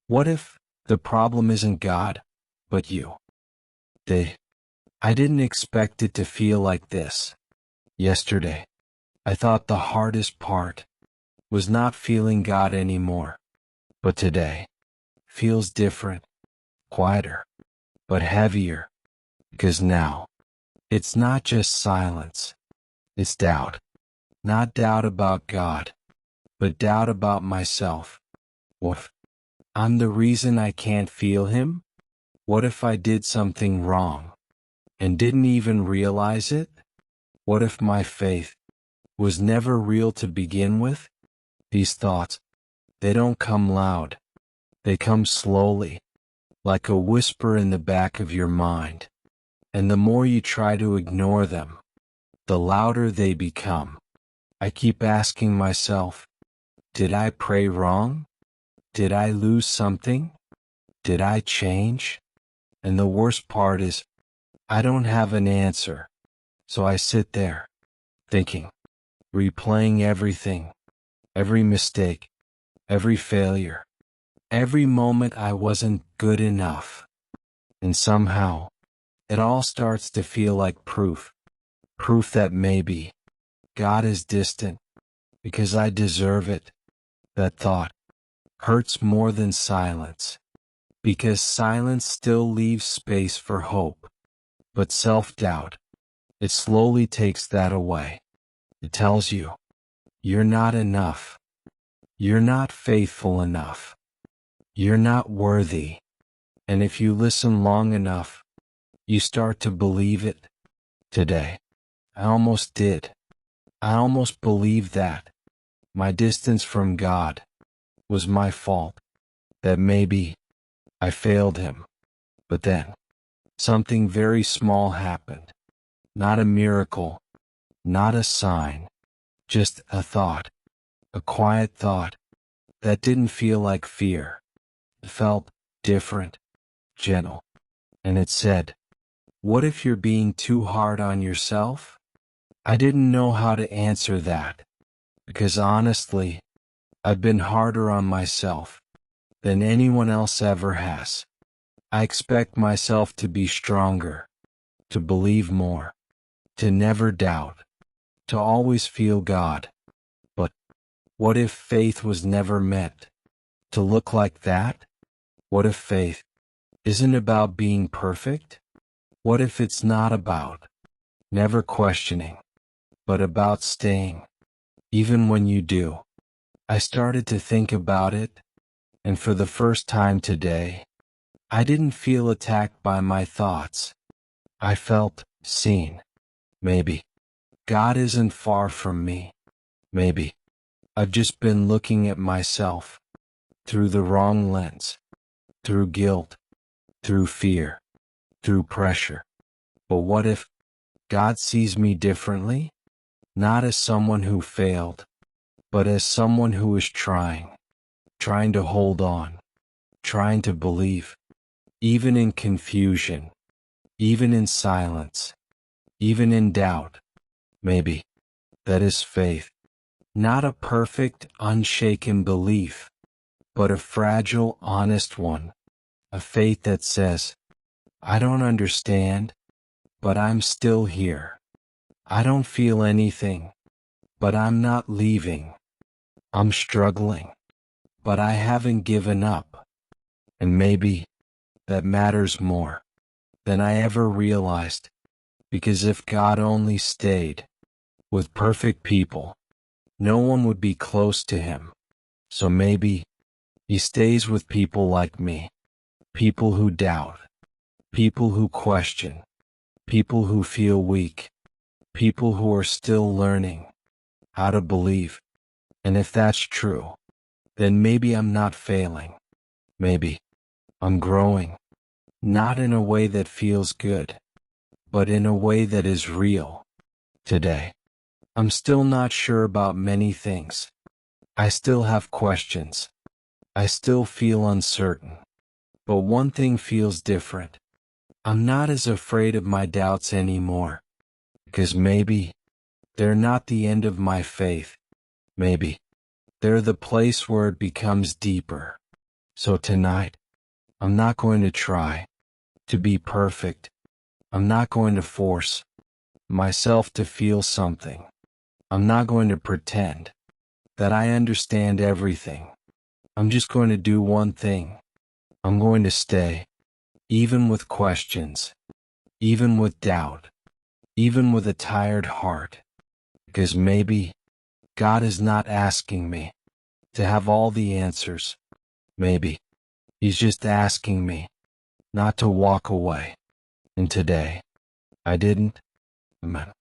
What if the problem isn't God, but you? I didn't expect it to feel like this. Yesterday, I thought the hardest part was not feeling God anymore. But today, feels different, quieter, but heavier. Because now, it's not just silence. It's doubt. Not doubt about God, but doubt about myself. What if I'm the reason I can't feel Him? What if I did something wrong and didn't even realize it? What if my faith was never real to begin with? These thoughts, they don't come loud. They come slowly, like a whisper in the back of your mind. And the more you try to ignore them, the louder they become. I keep asking myself, did I pray wrong? Did I lose something? Did I change? And the worst part is, I don't have an answer. So I sit there, thinking, replaying everything, every mistake, every failure, every moment I wasn't good enough. And somehow, it all starts to feel like proof that maybe God is distant because I deserve it. That thought hurts more than silence, because silence still leaves space for hope. But self-doubt, it slowly takes that away. It tells you, you're not enough. You're not faithful enough. You're not worthy. And if you listen long enough, you start to believe it. Today, I almost did. I almost believed that my distance from God was my fault, that maybe I failed Him. But then, something very small happened. Not a miracle, not a sign, just a thought, a quiet thought that didn't feel like fear. It felt different, gentle, and it said, what if you're being too hard on yourself? I didn't know how to answer that, because honestly, I've been harder on myself than anyone else ever has. I expect myself to be stronger, to believe more, to never doubt, to always feel God. But what if faith was never meant to look like that? What if faith isn't about being perfect? What if it's not about never questioning, but about staying, even when you do? I started to think about it, and for the first time today, I didn't feel attacked by my thoughts. I felt seen. Maybe God isn't far from me. Maybe I've just been looking at myself through the wrong lens, through guilt, through fear, through pressure. But what if God sees me differently? Not as someone who failed, but as someone who is trying to hold on, trying to believe, even in confusion, even in silence, even in doubt. Maybe that is faith, not a perfect, unshaken belief, but a fragile, honest one, a faith that says, I don't understand, but I'm still here. I don't feel anything, but I'm not leaving. I'm struggling, but I haven't given up. And maybe that matters more than I ever realized, because if God only stayed with perfect people, no one would be close to Him. So maybe He stays with people like me, people who doubt, people who question, people who feel weak, people who are still learning how to believe. And if that's true, then maybe I'm not failing. Maybe I'm growing, not in a way that feels good, but in a way that is real. Today, I'm still not sure about many things. I still have questions. I still feel uncertain. But one thing feels different. I'm not as afraid of my doubts anymore, because maybe they're not the end of my faith. Maybe they're the place where it becomes deeper. So tonight, I'm not going to try to be perfect. I'm not going to force myself to feel something. I'm not going to pretend that I understand everything. I'm just going to do one thing. I'm going to stay, even with questions, even with doubt, even with a tired heart. Because maybe God is not asking me to have all the answers. Maybe He's just asking me not to walk away. And today, I didn't. Amen.